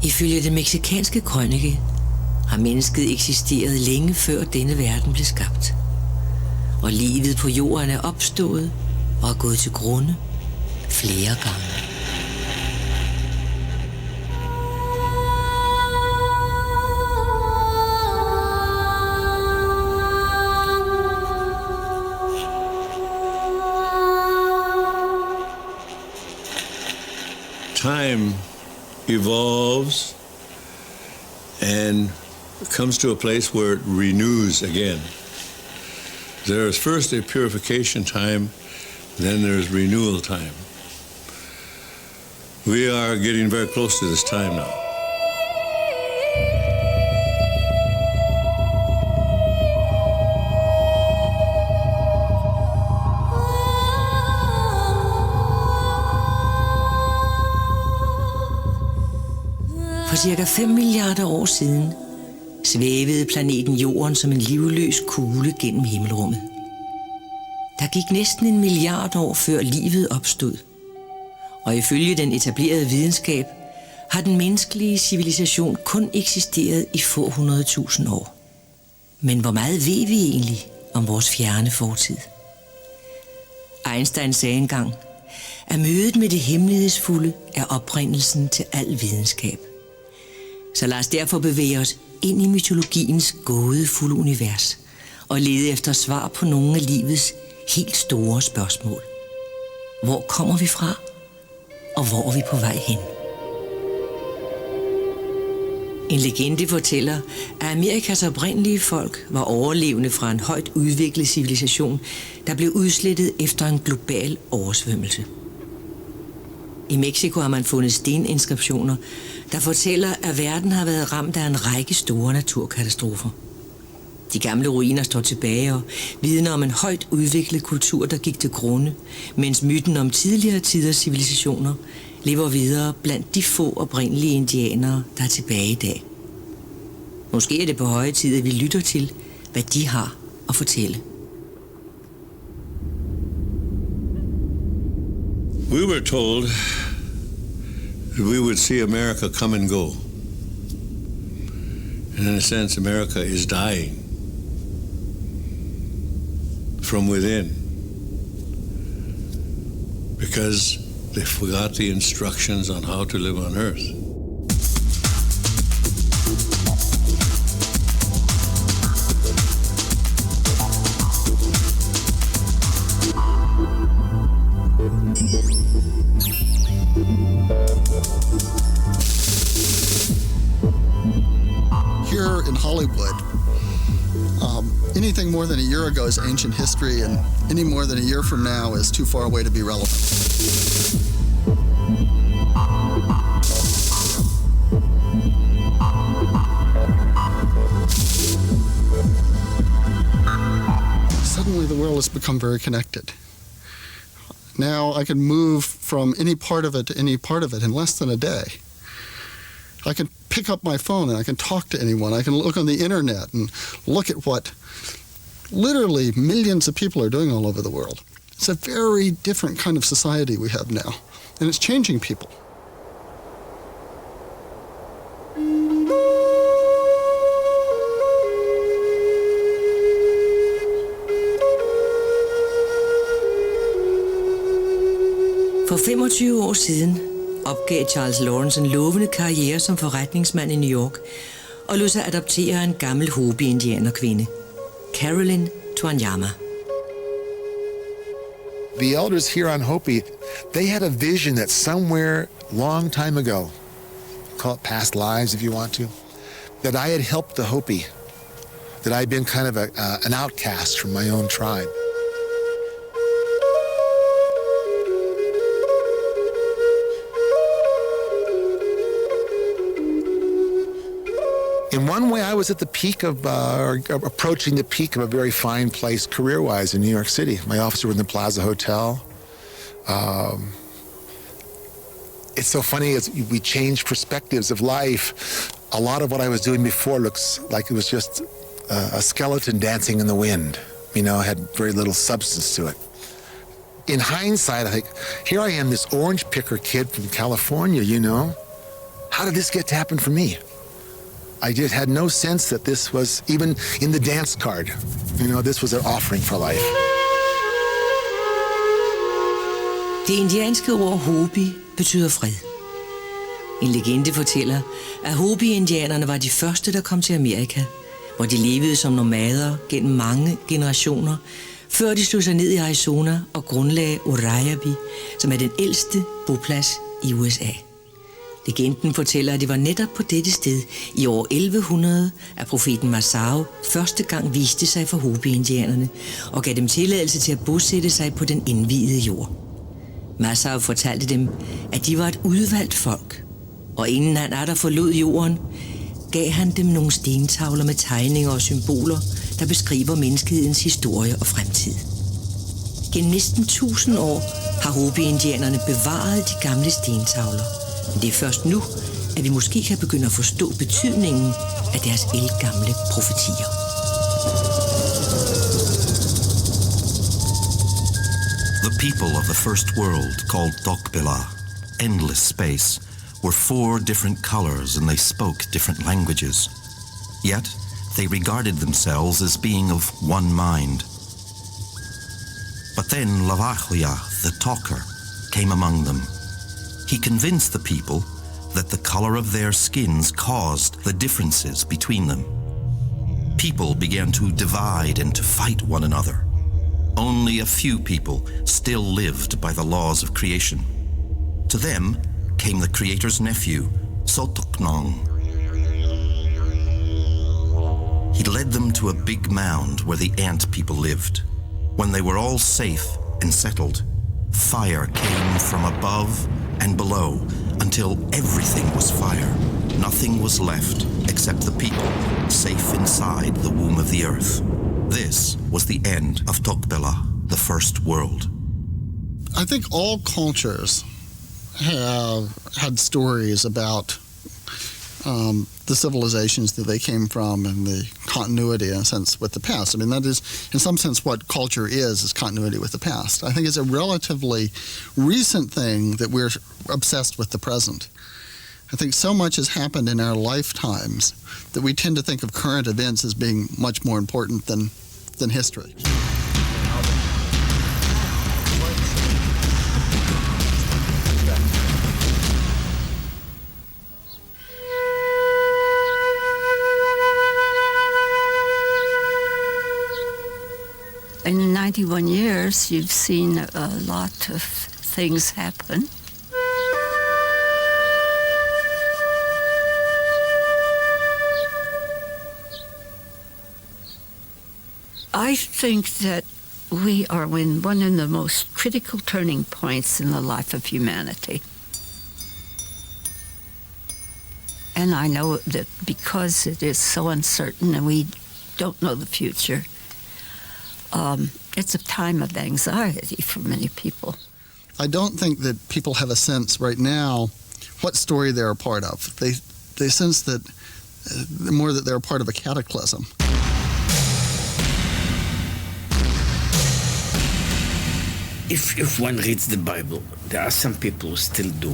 Ifølge den mexikanske krønike har mennesket eksisteret længe før denne verden blev skabt. Og livet på jorden er opstået og er gået til grunde flere gange. Time evolves and comes to a place where it renews again. There is first a purification time, then there's renewal time. We are getting very close to this time now. For cirka 5 milliarder år siden svævede planeten Jorden som en livløs kugle gennem himmelrummet. Der gik næsten 1 milliard år før livet opstod, og ifølge den etablerede videnskab har den menneskelige civilisation kun eksisteret i få 100.000 år. Men hvor meget ved vi egentlig om vores fjerne fortid? Einstein sagde engang, at mødet med det hemmelighedsfulde er oprindelsen til al videnskab. Så lad os derfor bevæge os ind i mytologiens gådefulde univers og lede efter svar på nogle af livets helt store spørgsmål. Hvor kommer vi fra, og hvor er vi på vej hen? En legende fortæller, at Amerikas oprindelige folk var overlevende fra en højt udviklet civilisation, der blev udslettet efter en global oversvømmelse. I Mexico har man fundet steninskriptioner, der fortæller, at verden har været ramt af en række store naturkatastrofer. De gamle ruiner står tilbage og vidner om en højt udviklet kultur, der gik til grunde, mens myten om tidligere tiders civilisationer lever videre blandt de få oprindelige indianere, der er tilbage i dag. Måske er det på høje tid, at vi lytter til, hvad de har at fortælle. We were told that we would see America come and go. And in a sense, America is dying from within because they forgot the instructions on how to live on Earth. Here in Hollywood, anything more than a year ago is ancient history, and any more than a year from now is too far away to be relevant. Suddenly the world has become very connected. Now I can move from any part of it to any part of it in less than a day. I can pick up my phone and I can talk to anyone. I can look on the internet and look at what literally millions of people are doing all over the world. It's a very different kind of society we have now, and it's changing people. For 25 år siden opgav Charles Lawrence en lovende karriere som forretningsmand i New York og lod sig adoptere en gammel Hopi-indianerkvinde, Carolyn Twanyama. The elders here on Hopi, they had a vision that somewhere long time ago, call it past lives if you want to, that I had helped the Hopi, that I'd been kind of an outcast from my own tribe. In one way, I was at the peak of, or approaching the peak of a very fine place career-wise in New York City. My office was in the Plaza Hotel. It's so funny as we change perspectives of life. A lot of what I was doing before looks like it was just a skeleton dancing in the wind. You know, had very little substance to it. In hindsight, I think, here I am, this orange picker kid from California, you know. how did this get to happen for me? I just had no sense that this was even in the dance card. This was an offering for life. Det indianske ord Hopi betyder fred. En legende fortæller, at Hopi-indianerne var de første, der kom til Amerika, hvor de levede som nomader gennem mange generationer, før de slog sig ned i Arizona og grundlagde Urayabi, som er den ældste boplads i USA. Legenden fortæller, at det var netop på dette sted i år 1100, at profeten Masao første gang viste sig for Hopi-indianerne og gav dem tilladelse til at bosætte sig på den indviede jord. Masao fortalte dem, at de var et udvalgt folk, og inden han atter forlod jorden, gav han dem nogle stentavler med tegninger og symboler, der beskriver menneskehedens historie og fremtid. Gennem næsten 1000 år har Hopi-indianerne bevaret de gamle stentavler, men det er først nu, at vi måske kan begynde at forstå betydningen af deres ældgamle profetier. The people of the first world, called Tokbila, endless space, were 4 different colors and they spoke different languages. Yet, they regarded themselves as being of one mind. But then Lavachlia, the talker, came among them. He convinced the people that the color of their skins caused the differences between them. People began to divide and to fight one another. Only a few people still lived by the laws of creation. To them came the Creator's nephew, Sotoknong. He led them to a big mound where the ant people lived. When they were all safe and settled, fire came from above and below until everything was fire. Nothing was left except the people safe inside the womb of the earth. This was the end of Tokbila, the first world. I think all cultures have had stories about the civilizations that they came from and the continuity, in a sense, with the past. I mean, that is, in some sense, what culture is continuity with the past. I think it's a relatively recent thing that we're obsessed with the present. I think so much has happened in our lifetimes that we tend to think of current events as being much more important than history. In 91 years, you've seen a lot of things happen. I think that we are in one of the most critical turning points in the life of humanity. And I know that because it is so uncertain and we don't know the future, it's a time of anxiety for many people. I don't think that people have a sense right now what story they're a part of. They sense that more that they're a part of a cataclysm. If one reads the Bible, there are some people who still do.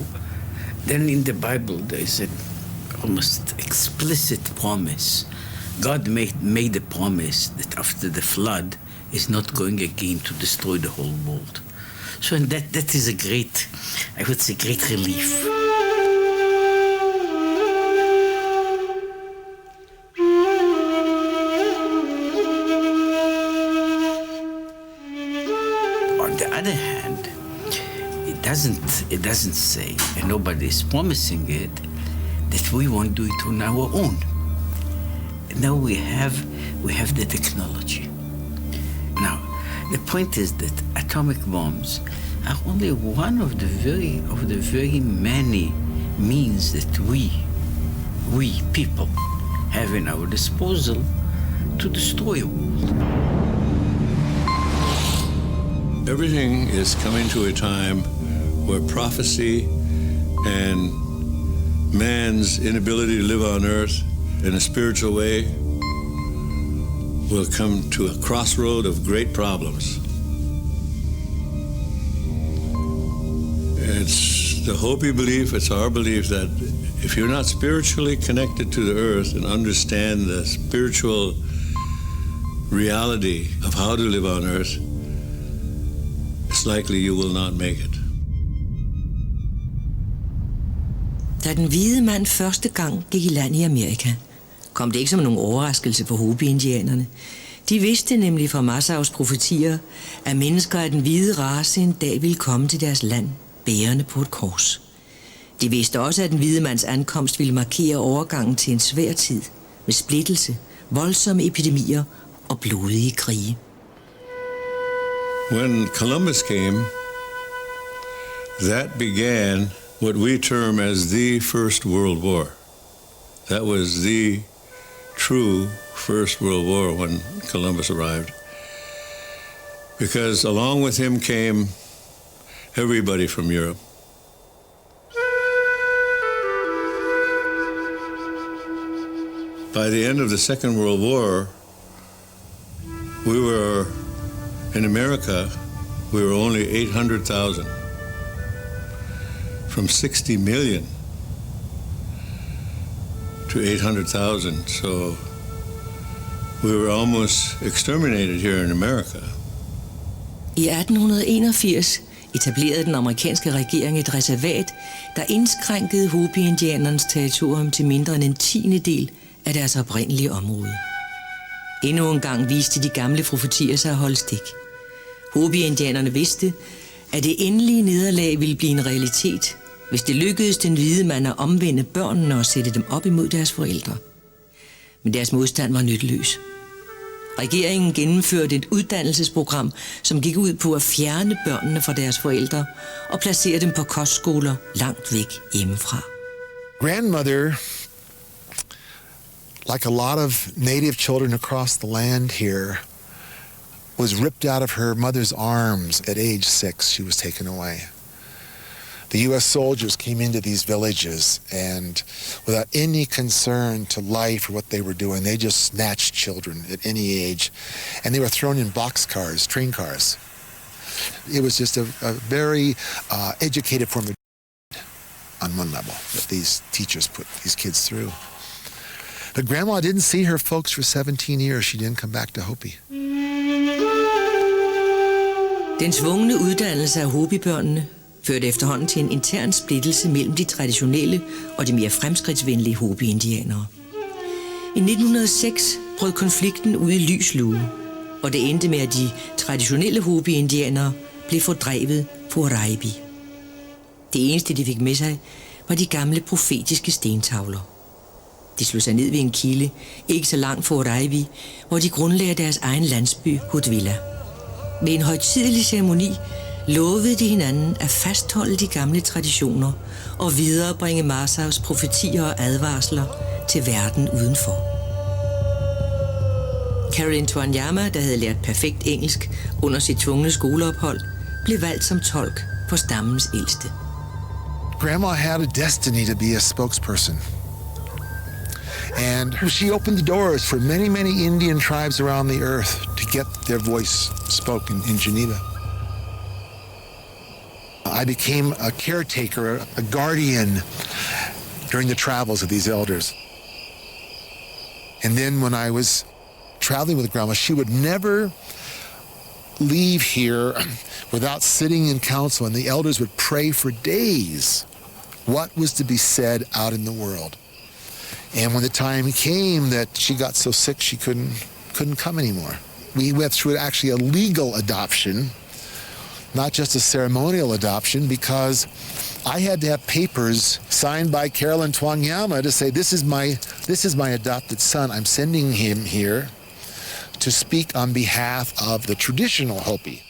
Then in the Bible there is an almost explicit promise. God made a promise that after the flood is not going again to destroy the whole world. So and that is a great, I would say, great relief. On the other hand, it doesn't say, and nobody is promising it, that we won't do it on our own. Now we have the technology. Now, the point is that atomic bombs are only one of the very many means that we people have in our disposal to destroy a world. Everything is coming to a time where prophecy and man's inability to live on earth in a spiritual way will come to a crossroad of great problems. It's the Hopi belief, it's our belief that if you're not spiritually connected to the earth and understand the spiritual reality of how to live on earth, it's likely you will not make it. Da den hvide mand første gang gik i land i Amerika, kom det ikke som nogen overraskelse for Hopi-indianerne. De vidste nemlig fra Massaus profetier, at mennesker af den hvide race en dag ville komme til deres land, bærende på et kors. De vidste også, at den hvide mands ankomst ville markere overgangen til en svær tid, med splittelse, voldsomme epidemier og blodige krige. When Columbus came, that began what we term as the First World War. That was the true First World War when Columbus arrived. Because along with him came everybody from Europe. By the end of the Second World War, we were, in America, we were only 800,000. From 60 million to 800,000, so we were almost exterminated here in America. I 1881 etablerede den amerikanske regering et reservat, der indskrænkede Hopi-indianernes territorium til mindre end en tiendedel af deres oprindelige område. Endnu en gang viste de gamle profetier sig at holde stik. Hopi-indianerne vidste, at det endelige nederlag ville blive en realitet, hvis det lykkedes den hvide mand at omvende børnene og sætte dem op imod deres forældre. Men deres modstand var nytteløs. Regeringen gennemførte et uddannelsesprogram, som gik ud på at fjerne børnene fra deres forældre og placere dem på kostskoler langt væk hjemmefra. Grandmother, like a lot of native children across the land here, was ripped out of her mother's arms at age 6. She was taken away. The U.S. soldiers came into these villages and without any concern to life or what they were doing, they just snatched children at any age. And they were thrown in boxcars, train cars. It was just a very educated form of on one level that these teachers put these kids through. But Grandma didn't see her folks for 17 years. She didn't come back to Hopi. Den tvungne uddannelse af Hopi-børnene førte efterhånden til en intern splittelse mellem de traditionelle og de mere fremskridtsvenlige Hopi-indianere. I 1906 brød konflikten ud i lys lue, og det endte med, at de traditionelle Hopi-indianere blev fordrevet på Raibi. Det eneste, de fik med sig, var de gamle profetiske stentavler. De slog sig ned ved en kilde, ikke så langt fra Raibi, hvor de grundlagde deres egen landsby Hutvilla. Ved en højtidelig ceremoni lovede de hinanden at fastholde de gamle traditioner og viderebringe Massaus profetier og advarsler til verden udenfor. Carolyn Twanyama, der havde lært perfekt engelsk under sit tvungne skoleophold, blev valgt som tolk for stammens ældste. Grandma had a destiny to be a spokesperson. And she opened the doors for many, many Indian tribes around the earth to get their voice spoken in Geneva. I became a caretaker, a guardian during the travels of these elders. And then when I was traveling with Grandma, she would never leave here without sitting in council, and the elders would pray for days what was to be said out in the world. And when the time came that she got so sick she couldn't come anymore, we went through actually a legal adoption, not just a ceremonial adoption, because I had to have papers signed by Carolyn Twanyama to say, this is my adopted son. I'm sending him here to speak on behalf of the traditional Hopi.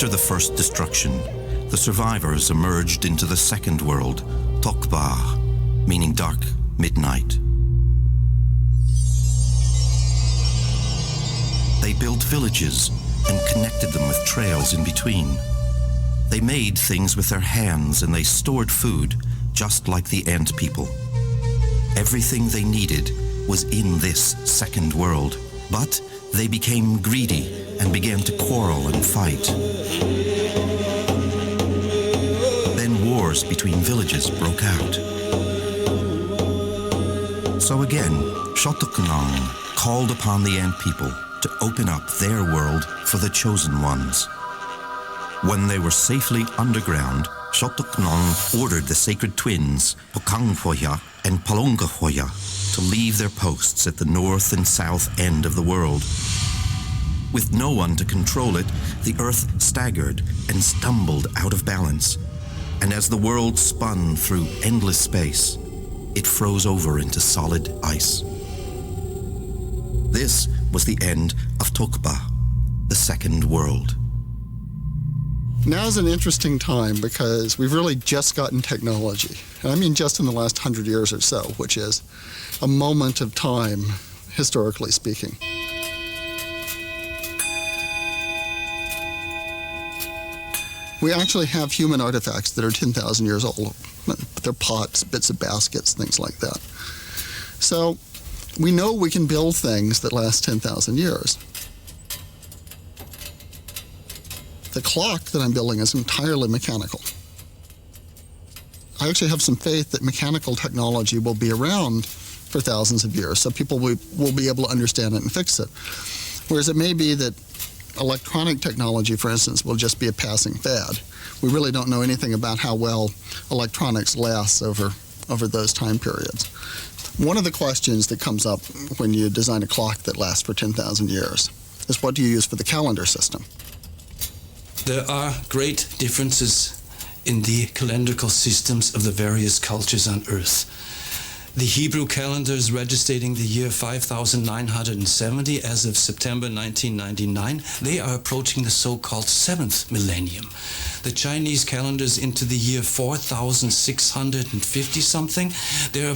After the first destruction, the survivors emerged into the second world, Tokba, meaning dark midnight. They built villages and connected them with trails in between. They made things with their hands and they stored food, just like the ant people. Everything they needed was in this second world, but they became greedy and began to quarrel and fight. Then wars between villages broke out. So again, Shotokunang called upon the ant people to open up their world for the chosen ones. When they were safely underground, Shotokunang ordered the sacred twins, Pokanghoya and Palongahoya, to leave their posts at the north and south end of the world. With no one to control it, the earth staggered and stumbled out of balance. And as the world spun through endless space, it froze over into solid ice. This was the end of Tokba, the second world. Now's an interesting time because we've really just gotten technology. And I mean just in the last 100 years or so, which is a moment of time, historically speaking. We actually have human artifacts that are 10,000 years old. They're pots, bits of baskets, things like that. So we know we can build things that last 10,000 years. The clock that I'm building is entirely mechanical. I actually have some faith that mechanical technology will be around for thousands of years, so people will be able to understand it and fix it. Whereas it may be that electronic technology, for instance, will just be a passing fad. We really don't know anything about how well electronics lasts over those time periods. One of the questions that comes up when you design a clock that lasts for 10,000 years is, what do you use for the calendar system? There are great differences in the calendrical systems of the various cultures on Earth. The Hebrew calendar is registering the year 5970 as of September 1999. They are approaching the so-called 7th millennium. The Chinese calendar is into the year 4650 something. They're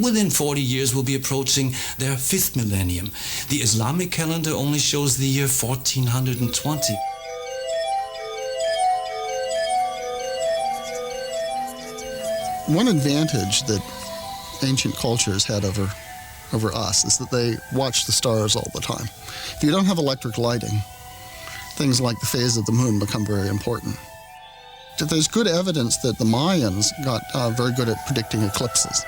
within 40 years will be approaching their 5th millennium. The Islamic calendar only shows the year 1420. One advantage that ancient cultures had over us is that they watch the stars all the time. If you don't have electric lighting, things like the phase of the moon become very important. There's good evidence that the Mayans got very good at predicting eclipses.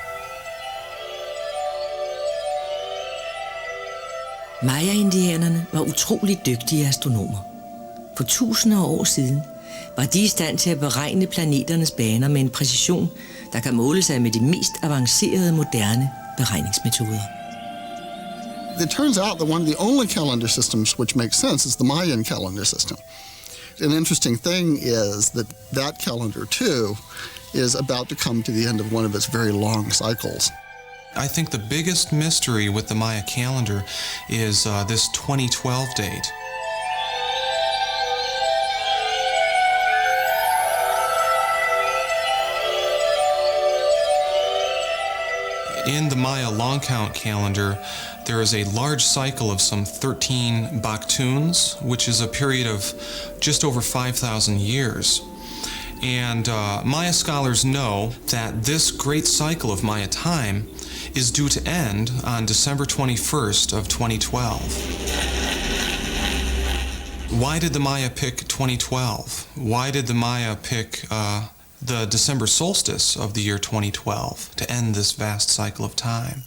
Maya-indianerne var utroligt dygtige astronomer. For tusinder af år siden var de i stand til at beregne planeternes baner med en præcision, der kan måle sig med de mest avancerede moderne beregningsmetoder. It turns out that one of the only calendar systems which makes sense is the Mayan calendar system. An interesting thing is that calendar, too, is about to come to the end of one of its very long cycles. I think the biggest mystery with the Maya calendar is this 2012 date. In the Maya long count calendar, there is a large cycle of some 13 baktuns, which is a period of just over 5,000 years. And Maya scholars know that this great cycle of Maya time is due to end on December 21st of 2012. Why did the Maya pick 2012? Why did the Maya pick the December solstice of the year 2012 to end this vast cycle of time?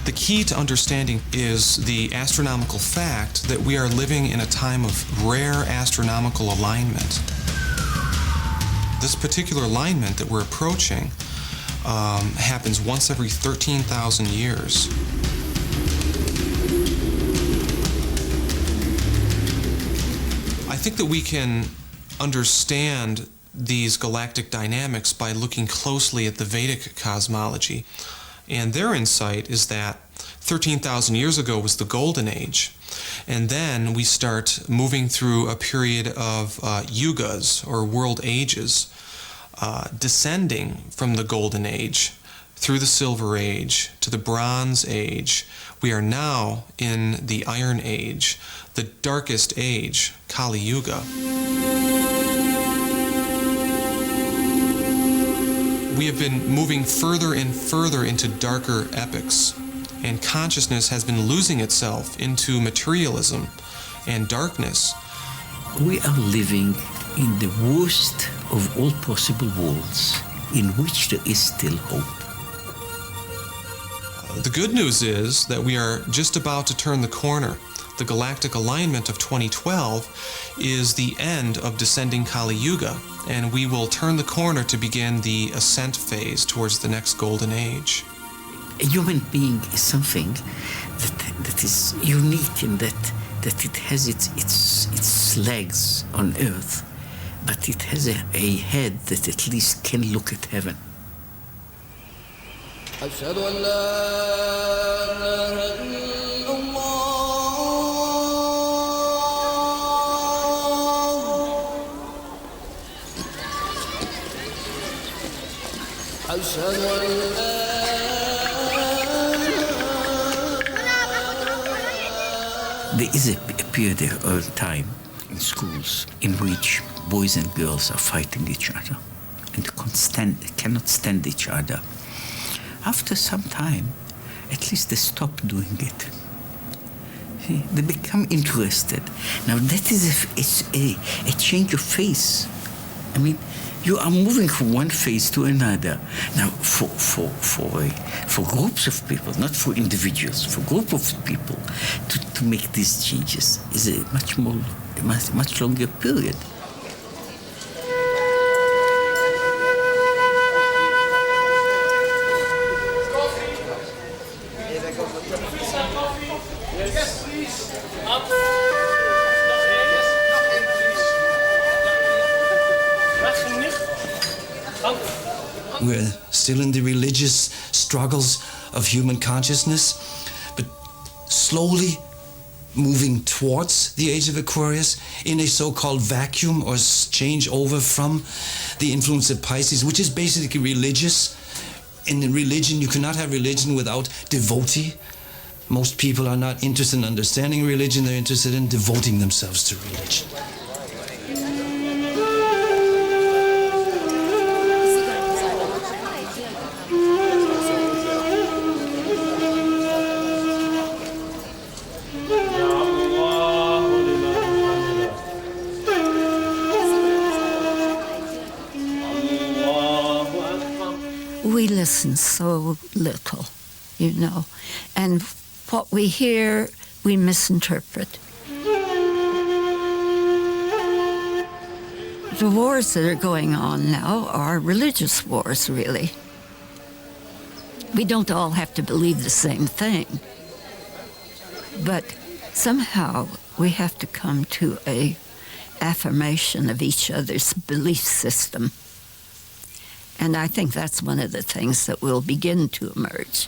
The key to understanding is the astronomical fact that we are living in a time of rare astronomical alignment. This particular alignment that we're approaching happens once every 13,000 years. I think that we can understand these galactic dynamics by looking closely at the Vedic cosmology. And their insight is that 13,000 years ago was the Golden Age. And then we start moving through a period of yugas, or world ages, descending from the Golden Age through the Silver Age to the Bronze Age. We are now in the Iron Age, the darkest age, Kali Yuga. We have been moving further and further into darker epochs, and consciousness has been losing itself into materialism and darkness. We are living in the worst of all possible worlds, in which there is still hope. The good news is that we are just about to turn the corner. The galactic alignment of 2012 is the end of descending Kali Yuga, and we will turn the corner to begin the ascent phase towards the next golden age. A human being is something that is unique in that it has its legs on earth, but it has a head that at least can look at heaven. أشهد أن لا إله إلا الله أشهد أن لا There is a period of time in schools in which boys and girls are fighting each other and cannot stand each other. After some time, at least they stop doing it. See, they become interested. Now that is a change of phase. I mean, you are moving from one phase to another. Now, for groups of people, not for individuals, for group of people, to make these changes is a much longer period. We're still in the religious struggles of human consciousness, but slowly moving towards the age of Aquarius in a so-called vacuum or change over from the influence of Pisces, which is basically religious. In religion, you cannot have religion without devotee. Most people are not interested in understanding religion, they're interested in devoting themselves to religion. We listen so little, you know, and what we hear, we misinterpret. The wars that are going on now are religious wars, really. We don't all have to believe the same thing, but somehow we have to come to an affirmation of each other's belief system. And I think that's one of the things that will begin to emerge.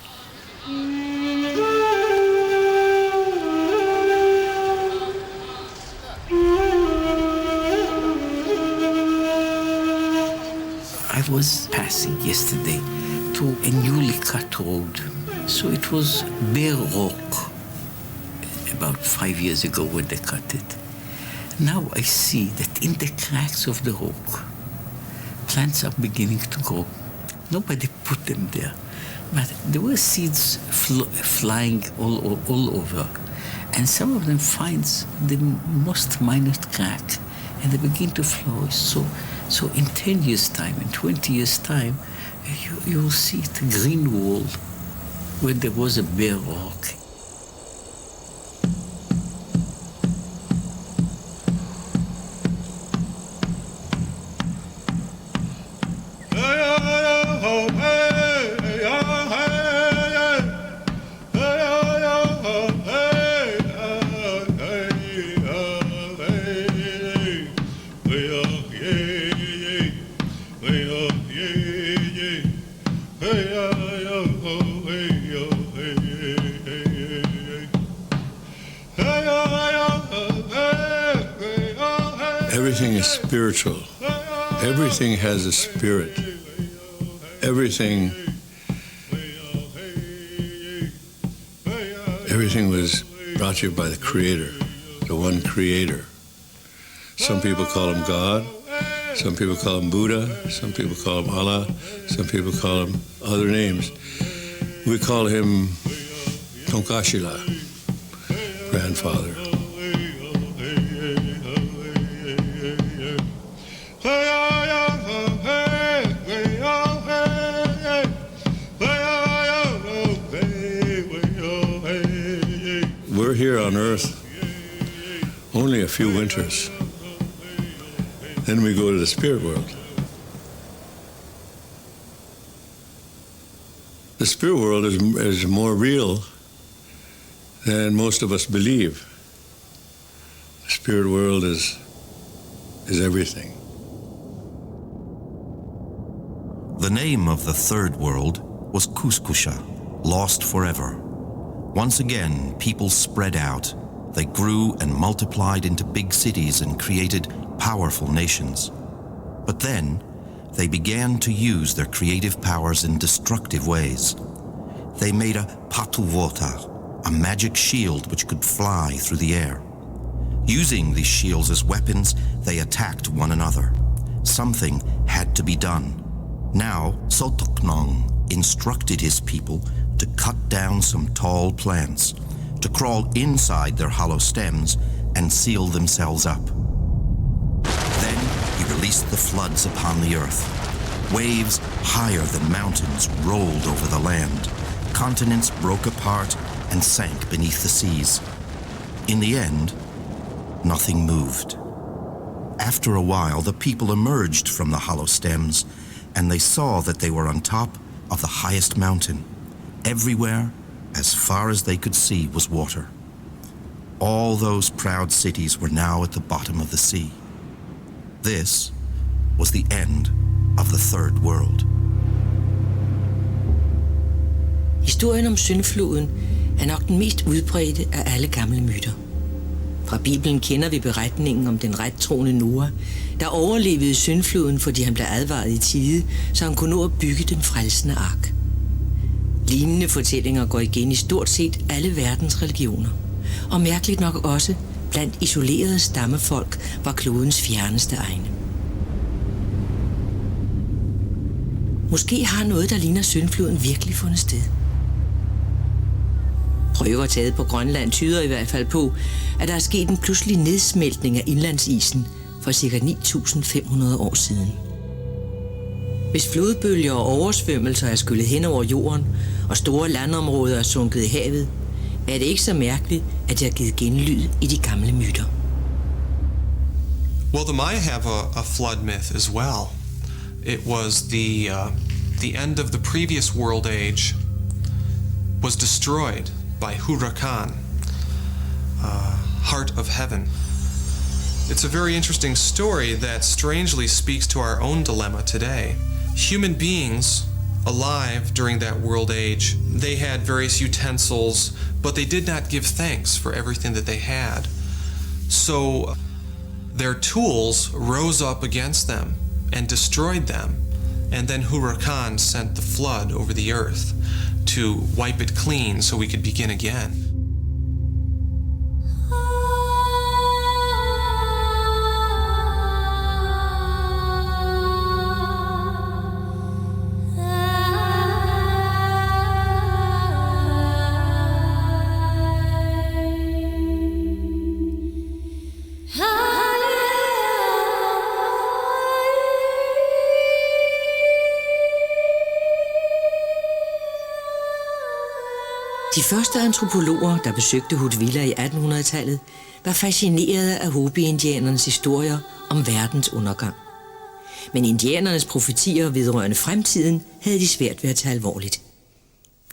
I was passing yesterday to a newly cut road. So it was bare rock about 5 years ago when they cut it. Now I see that in the cracks of the rock, plants are beginning to grow. Nobody put them there, but there were seeds flying all over, and some of them finds the most minute crack, and they begin to flourish. So in 10 years' time, in 20 years' time, you will see the green wall where there was a bare rock. everything is spiritual. Everything has a spirit. Everything was brought to you by the Creator, the one Creator. Some people call him God, some people call him Buddha, some people call him Allah, some people call him other names. We call him Kachina, grandfather. We're here on Earth only a few winters. Then we go to the spirit world. The spirit world is more real than most of us believe. The spirit world is everything. The name of the third world was Kuskusha, lost forever. Once again, people spread out. They grew and multiplied into big cities and created powerful nations. But then, they began to use their creative powers in destructive ways. They made a patuvota, a magic shield which could fly through the air. Using these shields as weapons, they attacked one another. Something had to be done. Now, Sotoknong instructed his people to cut down some tall plants, to crawl inside their hollow stems and seal themselves up. Then he released the floods upon the earth. Waves higher than mountains rolled over the land. Continents broke apart and sank beneath the seas. In the end, nothing moved. After a while, the people emerged from the hollow stems, and they saw that they were on top of the highest mountain. Everywhere, as far as they could see, was water. All those proud cities were now at the bottom of the sea. This was the end of the third world. Historien om syndfloden er nok den mest udbredte af alle gamle myter. Fra Bibelen kender vi beretningen om den rettroende Noah, der overlevede syndfloden, fordi han blev advaret i tide, så han kunne nå at bygge den frelsende ark. Lignende fortællinger går igen i stort set alle verdens religioner, og mærkeligt nok også blandt isolerede stammefolk var klodens fjerneste egne. Måske har noget, der ligner syndfloden, virkelig fundet sted. Prøver taget på Grønland tyder i hvert fald på, at der er sket en pludselig nedsmeltning af indlandsisen for ca. 9.500 år siden. Hvis flodbølger og oversvømmelser er skyllet hen over jorden, og store landområder er sunket i havet, er det ikke så mærkeligt, at det har givet genlyd i de gamle myter. Well, the Maya have a flood myth as well. It was the end of the previous world age was destroyed by Huracan, heart of heaven. It's a very interesting story that strangely speaks to our own dilemma today. Human beings alive during that world age, they had various utensils, but they did not give thanks for everything that they had. So their tools rose up against them and destroyed them. And then Huracan sent the flood over the earth to wipe it clean so we could begin again. De første antropologer, der besøgte Hutvilla i 1800-tallet, var fascinerede af Hopi-indianernes historier om verdens undergang. Men indianernes profetier vedrørende fremtiden havde de svært ved at tage alvorligt.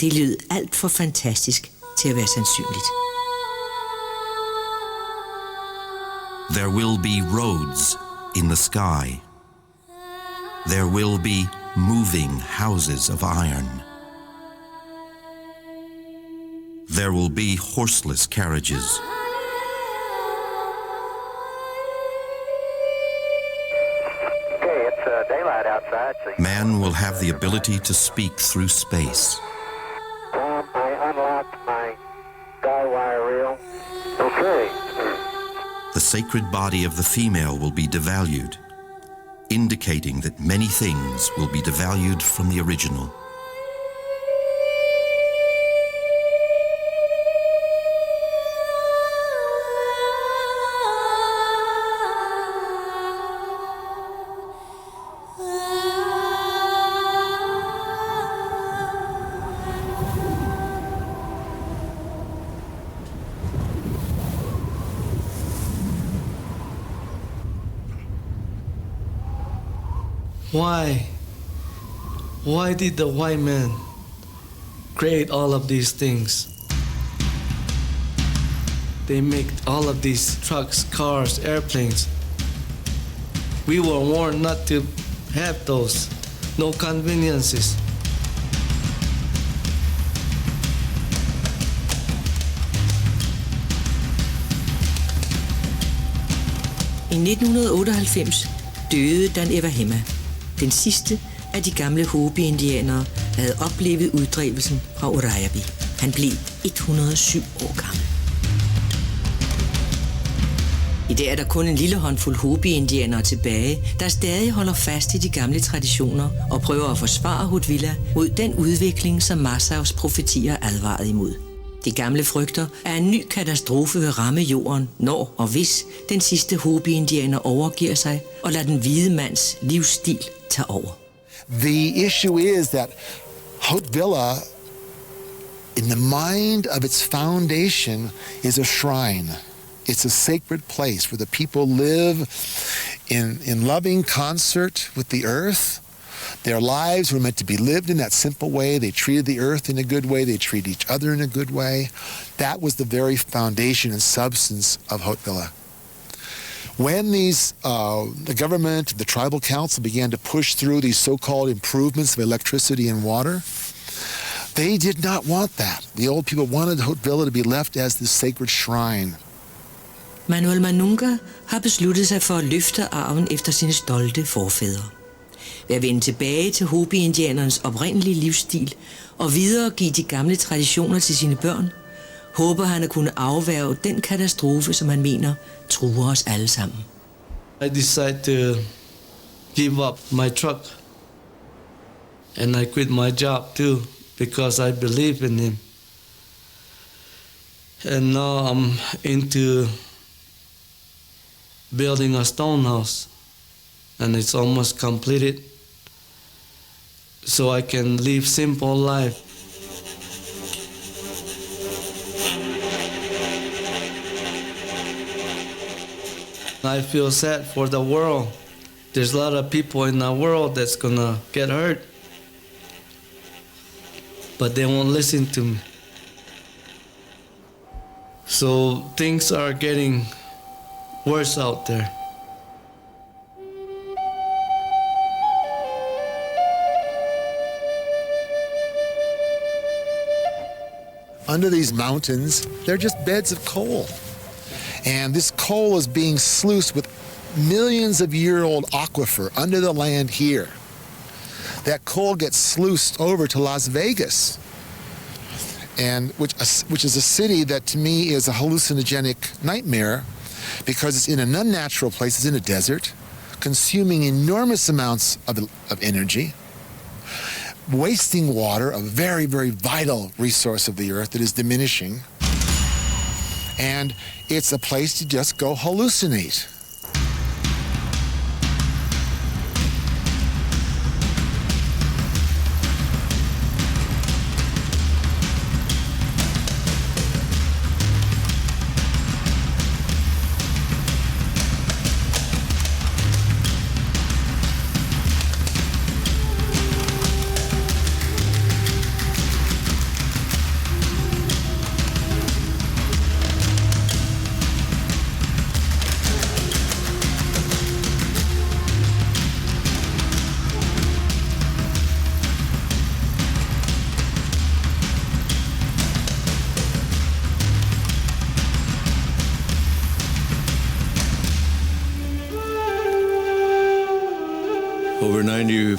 Det lød alt for fantastisk til at være sandsynligt. There will be roads in the sky. There will be moving houses of iron. There will be horseless carriages. Man will have the ability to speak through space. Tom, I unlocked my guy wire reel. Okay. The sacred body of the female will be devalued, indicating that many things will be devalued from the original. Why did the white man create all of these things? They make all of these trucks, cars, airplanes. We were warned not to have those. No conveniences. I 1998 døde Dan Evahema, den sidste af de gamle Hopi-indianere, der havde oplevet uddrivelsen fra Urayabi. Han blev 107 år gammel. I dag er der kun en lille håndfuld Hopi-indianere tilbage, der stadig holder fast i de gamle traditioner og prøver at forsvare Hutvilla mod den udvikling, som Massaus profetier advarede imod. De gamle frygter, at en ny katastrofe vil ramme jorden, når og hvis den sidste Hopi-indianer overgiver sig og lader den hvide mands livsstil tage over. The issue is that Hutvilla, in the mind of its foundation, is a shrine. It's a sacred place where the people live in loving concert with the earth. Their lives were meant to be lived in that simple way. They treated the earth in a good way. They treated each other in a good way. That was the very foundation and substance of Hutvilla. When the government, the tribal council began to push through these so-called improvements of electricity and water, they did not want that. The old people wanted Hutvilla to be left as this sacred shrine. Manuel Manunga har besluttet sig for at løfte arven efter sine stolte forfædre. Ved at vende tilbage til Hopi-indianernes oprindelige livsstil og videregive de gamle traditioner til sine børn, håber han at kunne afværge den katastrofe, som han mener truer os alle sammen. I decided to give up my truck, and I quit my job too because I believe in him. And now I'm into building a stone house, and it's almost completed, so I can live simple life. I feel sad for the world. There's a lot of people in the world that's gonna get hurt, but they won't listen to me. So things are getting worse out there. Under these mountains, they're just beds of coal. And this coal is being sluiced with millions of year old aquifer under the land here. That coal gets sluiced over to Las Vegas, and which is a city that to me is a hallucinogenic nightmare because it's in an unnatural place, it's in a desert, consuming enormous amounts of energy, wasting water, a very, very vital resource of the earth that is diminishing. And it's a place to just go hallucinate.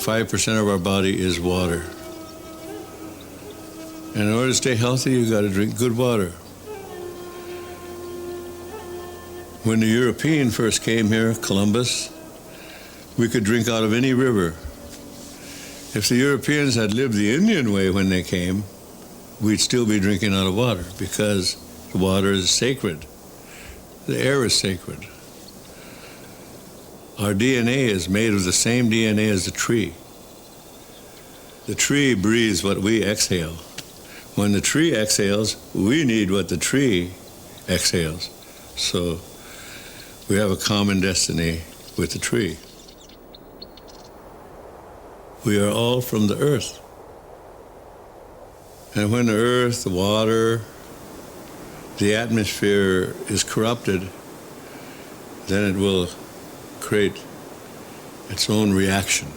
85% of our body is water. And in order to stay healthy, you got to drink good water. When the European first came here, Columbus, we could drink out of any river. If the Europeans had lived the Indian way when they came, we'd still be drinking out of water because the water is sacred. The air is sacred. Our DNA is made of the same DNA as the tree. The tree breathes what we exhale. When the tree exhales, we need what the tree exhales. So we have a common destiny with the tree. We are all from the earth. And when the earth, the water, the atmosphere is corrupted, then it will create its own reaction.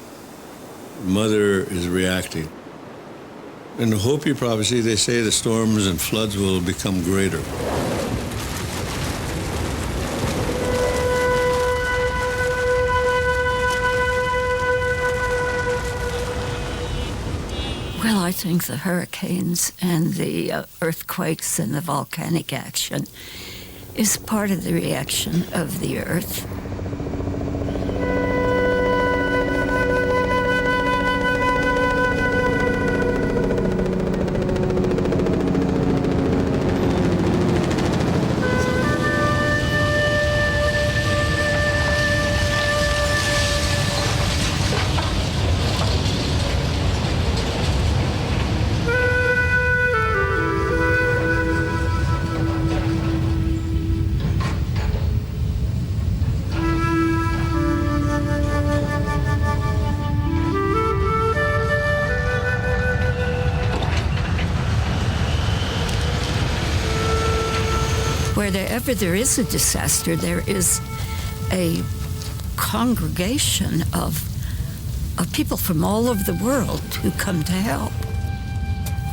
Mother is reacting. In the Hopi prophecy, they say the storms and floods will become greater. Well, I think the hurricanes and the earthquakes and the volcanic action is part of the reaction of the earth. Wherever there is a disaster, there is a congregation of people from all over the world who come to help.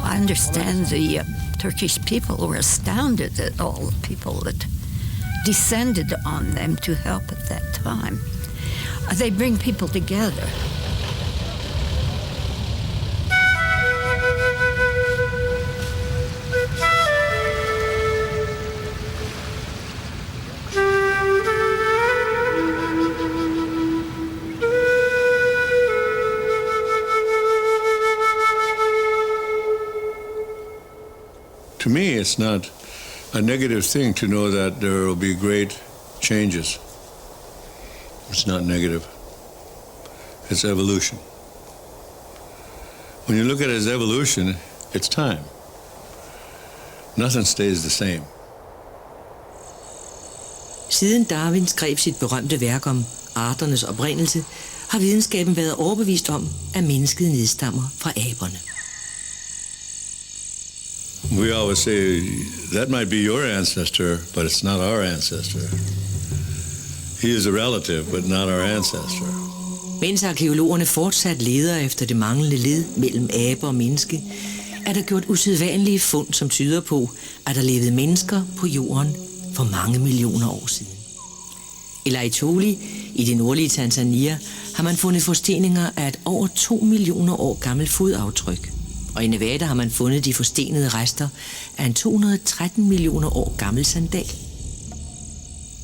I understand the Turkish people were astounded at all the people that descended on them to help at that time. They bring people together. To me, it's not a negative thing to know that there will be great changes. It's not negative. It's evolution. When you look at it as evolution, it's time. Nothing stays the same. Siden Darwin skrev sit berømte værk om arternes oprindelse, har videnskaben været overbevist om, at mennesket nedstammer fra aberne. We always say, that might be your ancestor, but it's not our ancestor. He is a relative, but not our ancestor. Mens arkeologerne fortsat leder efter det manglende led mellem aber og menneske, er der gjort usædvanlige fund, som tyder på, at der levede mennesker på jorden for mange millioner år siden. I Laetoli, i det nordlige Tanzania, har man fundet forsteninger af et over 2 millioner år gammelt fodaftryk. Og i Nevada har man fundet de forstenede rester af en 213 millioner år gammel sandal.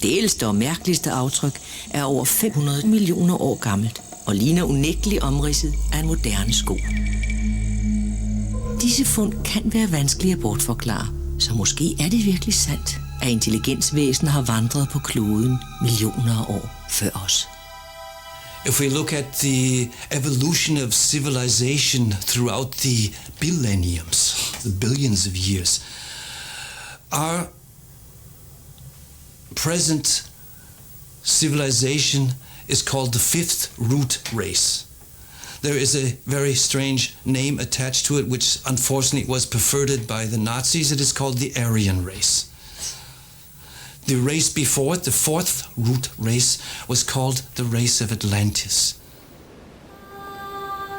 Det ældste og mærkeligste aftryk er over 500 millioner år gammelt og ligner unægteligt omridset af en moderne sko. Disse fund kan være vanskelige at bortforklare, så måske er det virkelig sandt, at intelligensvæsener har vandret på kloden millioner af år før os. If we look at the evolution of civilization throughout the millenniums, the billions of years, our present civilization is called the fifth root race. There is a very strange name attached to it, which unfortunately was perverted by the Nazis. It is called the Aryan race. The race before it, the fourth root race, was called the race of Atlantis.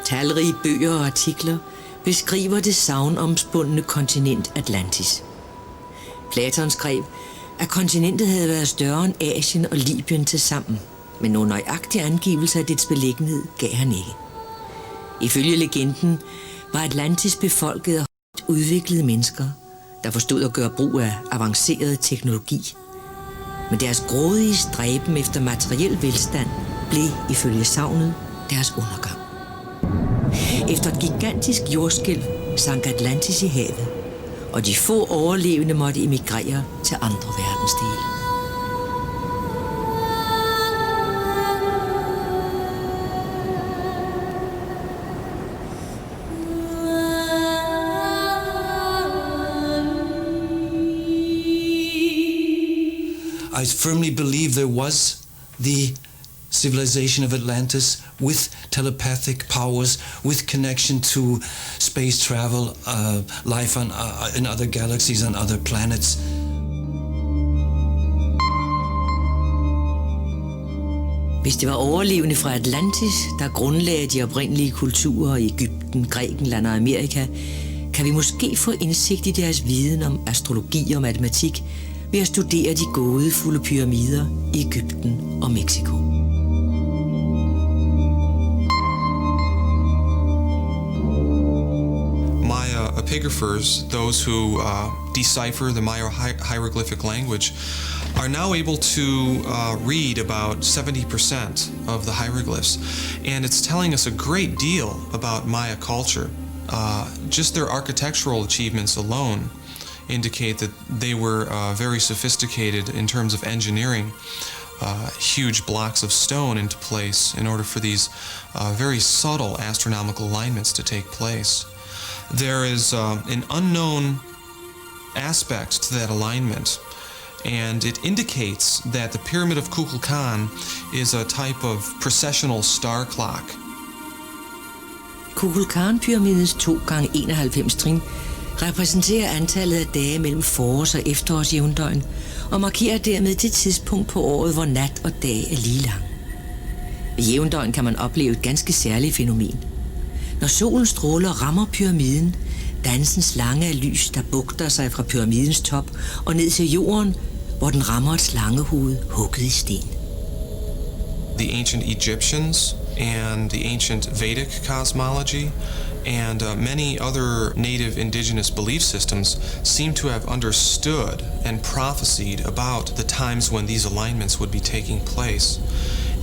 Talrige bøger og artikler beskriver det sagnomspundne kontinent Atlantis. Platon skrev, at kontinentet havde været større end Asien og Libyen til sammen, men nogen nøjagtig angivelse af dets beliggenhed gav han ikke. Ifølge legenden var Atlantis befolket af højt udviklede mennesker, der forstod at gøre brug af avanceret teknologi. Men deres grådige stræben efter materiel velstand blev ifølge sagnet deres undergang. Efter et gigantisk jordskælv sank Atlantis i havet, og de få overlevende måtte emigrere til andre verdensdele. I firmly believe there was the civilization of Atlantis with telepathic powers, with connection to space travel, life on, in other galaxies and other planets. Hvis det var overlevende fra Atlantis, der grundlagde de oprindelige kulturer i Egypten, Grækenland og Amerika, kan vi måske få indsigt i deres viden om astrologi og matematik ved at studere de gådefulde pyramider i Egypten og Mexico. Maya epigraphers, those who decipher the Maya hieroglyphic language, are now able to read about 70% of the hieroglyphs, and it's telling us a great deal about Maya culture. Just their architectural achievements alone indicate that they were very sophisticated in terms of engineering huge blocks of stone into place in order for these very subtle astronomical alignments to take place. There is an unknown aspect to that alignment, and it indicates that the Pyramid of Kukulkan is a type of processional star clock. Kukulkan-pyramidens 2x91 trin repræsenterer antallet af dage mellem forårs- og efterårsjævndøgn og markerer dermed det tidspunkt på året, hvor nat og dag er lige lang. Ved jævndøgn kan man opleve et ganske særligt fænomen. Når solens stråler rammer pyramiden, dannes en slange af lys, der bugter sig fra pyramidens top og ned til jorden, hvor den rammer et slangehoved hugget i sten. The ancient Egyptians and the ancient Vedic cosmology and many other native indigenous belief systems seem to have understood and prophesied about the times when these alignments would be taking place.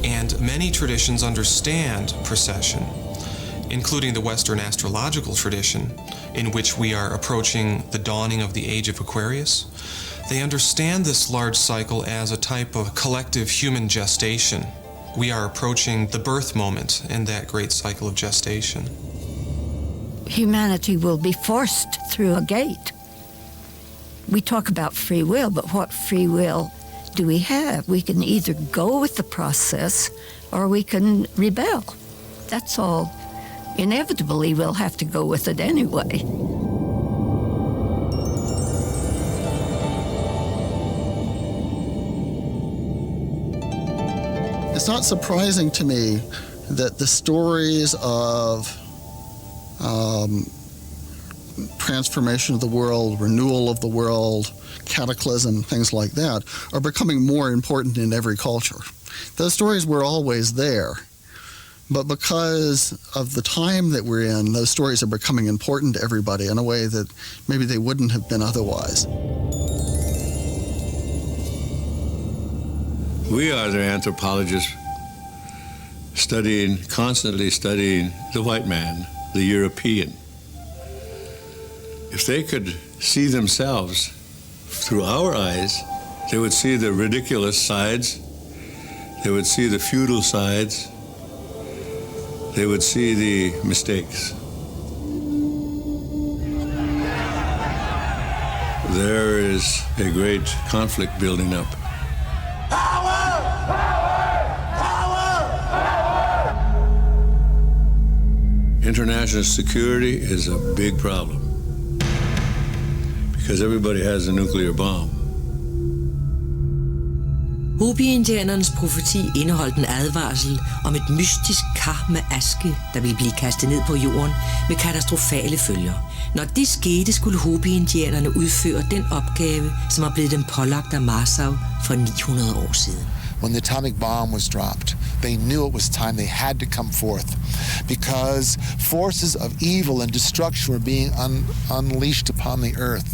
And many traditions understand precession, including the Western astrological tradition, in which we are approaching the dawning of the age of Aquarius. They understand this large cycle as a type of collective human gestation. We are approaching the birth moment in that great cycle of gestation. Humanity will be forced through a gate. We talk about free will, but what free will do we have? We can either go with the process or we can rebel. That's all. Inevitably, we'll have to go with it anyway. It's not surprising to me that the stories of transformation of the world, renewal of the world, cataclysm, things like that, are becoming more important in every culture. Those stories were always there, but because of the time that we're in, those stories are becoming important to everybody in a way that maybe they wouldn't have been otherwise. We are the anthropologists constantly studying the white man, the European. If they could see themselves through our eyes, they would see the ridiculous sides, they would see the feudal sides, they would see the mistakes. There is a great conflict building up. International security is a big problem because everybody has a nuclear bomb. Hopi-indianernes profeti indeholdt en advarsel om et mystisk kar med aske, der ville blive kastet ned på jorden med katastrofale følger. Når det skete, skulle Hopi-indianerne udføre den opgave, som er blevet dem pålagt af Marsav for 900 år siden. when the atomic bomb was dropped. They knew it was time. They had to come forth because forces of evil and destruction were being unleashed upon the earth.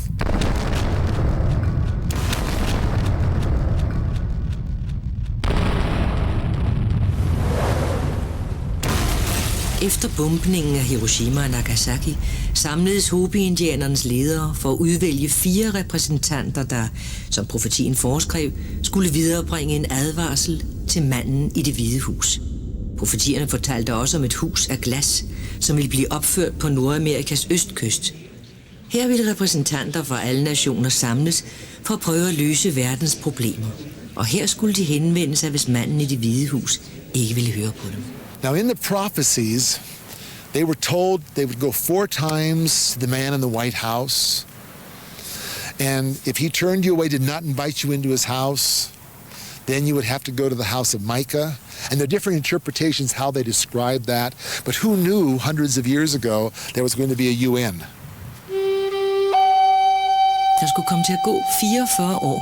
Efter bombningen af Hiroshima og Nagasaki samledes Hopi-indianernes ledere for at udvælge 4 repræsentanter, der, som profetien foreskrev, skulle viderebringe en advarsel til manden i Det Hvide Hus. Profetierne fortalte også om et hus af glas, som ville blive opført på Nordamerikas østkyst. Her ville repræsentanter fra alle nationer samles for at prøve at løse verdens problemer. Og her skulle de henvende sig, hvis manden i Det Hvide Hus ikke ville høre på dem. Now, in the prophecies, they were told they would go 4 times to the man in the White House. And if he turned you away, did not invite you into his house, then you would have to go to the house of Micah. And there are different interpretations how they describe that. But who knew hundreds of years ago there was going to be a UN? Der skulle komme til at gå 44 år,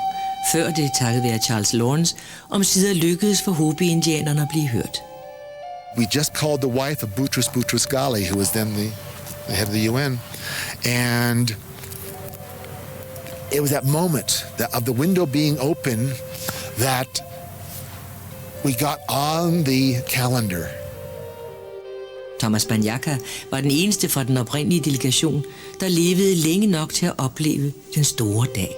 før det, takket være Charles Lawrence, omsider lykkedes for Hopi-indianerne at blive hørt. We just called the wife of Boutros Boutros-Ghali, who was then the head of the UN, and it was that moment of the window being open that we got on the calendar. Thomas Banyaka var den eneste fra den oprindelige delegation, der levede længe nok til at opleve den store dag.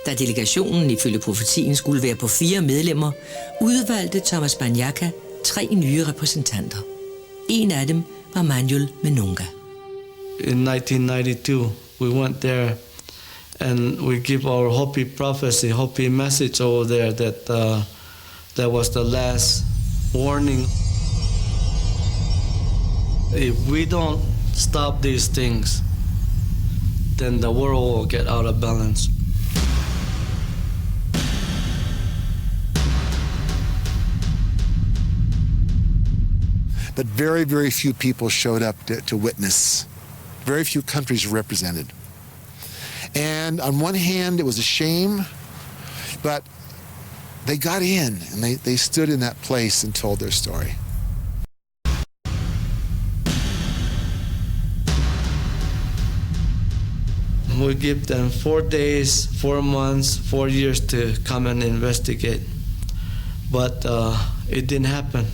Da delegationen ifølge profetien skulle være på 4 medlemmer, udvalgte Thomas Banyaka 3 nye repræsentanter. En af dem var Manuel Menunga. In 1992, we went there and we give our Hopi prophecy, Hopi message over there that was the last warning. If we don't stop these things, then the world will get out of balance. But very, very few people showed up to witness. Very few countries represented. And on one hand, it was a shame, but they got in and they stood in that place and told their story. We give them 4 days, 4 months, 4 years to come and investigate. But it didn't happen.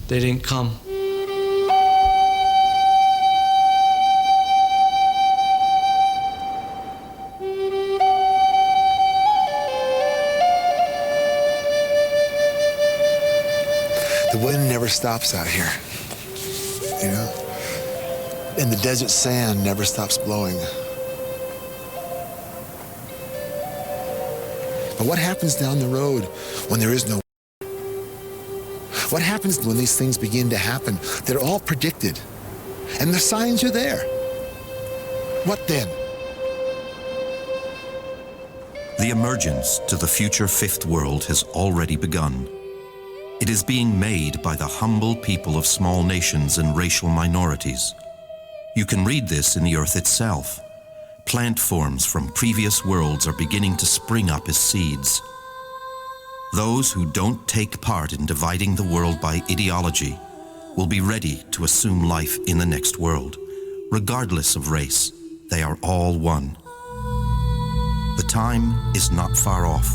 They didn't come. The wind never stops out here, you know? And the desert sand never stops blowing. But what happens down the road when there is no? What happens when these things begin to happen? They're all predicted, and the signs are there. What then? The emergence to the future fifth world has already begun. It is being made by the humble people of small nations and racial minorities. You can read this in the earth itself. Plant forms from previous worlds are beginning to spring up as seeds. Those who don't take part in dividing the world by ideology will be ready to assume life in the next world. Regardless of race, they are all one. The time is not far off.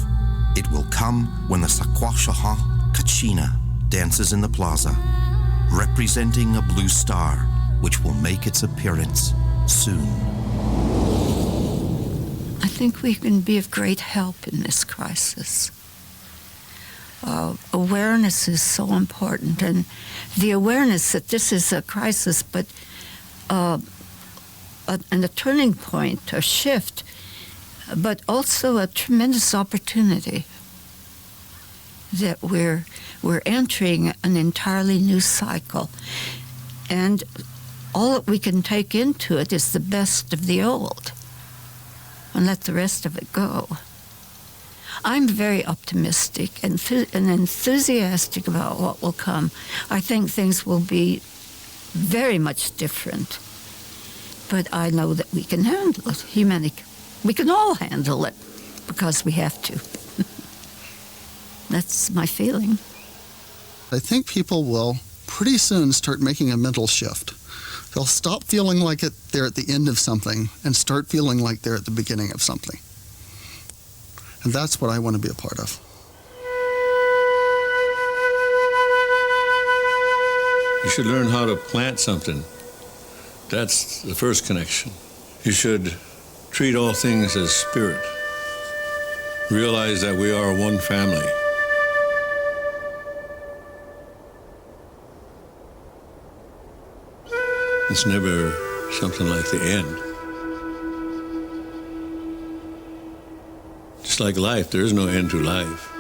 It will come when the Saquashaha Kachina dances in the plaza, representing a blue star which will make its appearance soon. I think we can be of great help in this crisis. Awareness is so important, and the awareness that this is a crisis, but and a turning point, a shift, but also a tremendous opportunity that we're entering an entirely new cycle, and all that we can take into it is the best of the old and let the rest of it go. I'm very optimistic and enthusiastic about what will come. I think things will be very much different, but I know that we can handle it. We can all handle it because we have to. That's my feeling. I think people will pretty soon start making a mental shift. They'll stop feeling like they're at the end of something and start feeling like they're at the beginning of something. And that's what I want to be a part of. You should learn how to plant something. That's the first connection. You should treat all things as spirit. Realize that we are one family. It's never something like the end. Just like life, there is no end to life.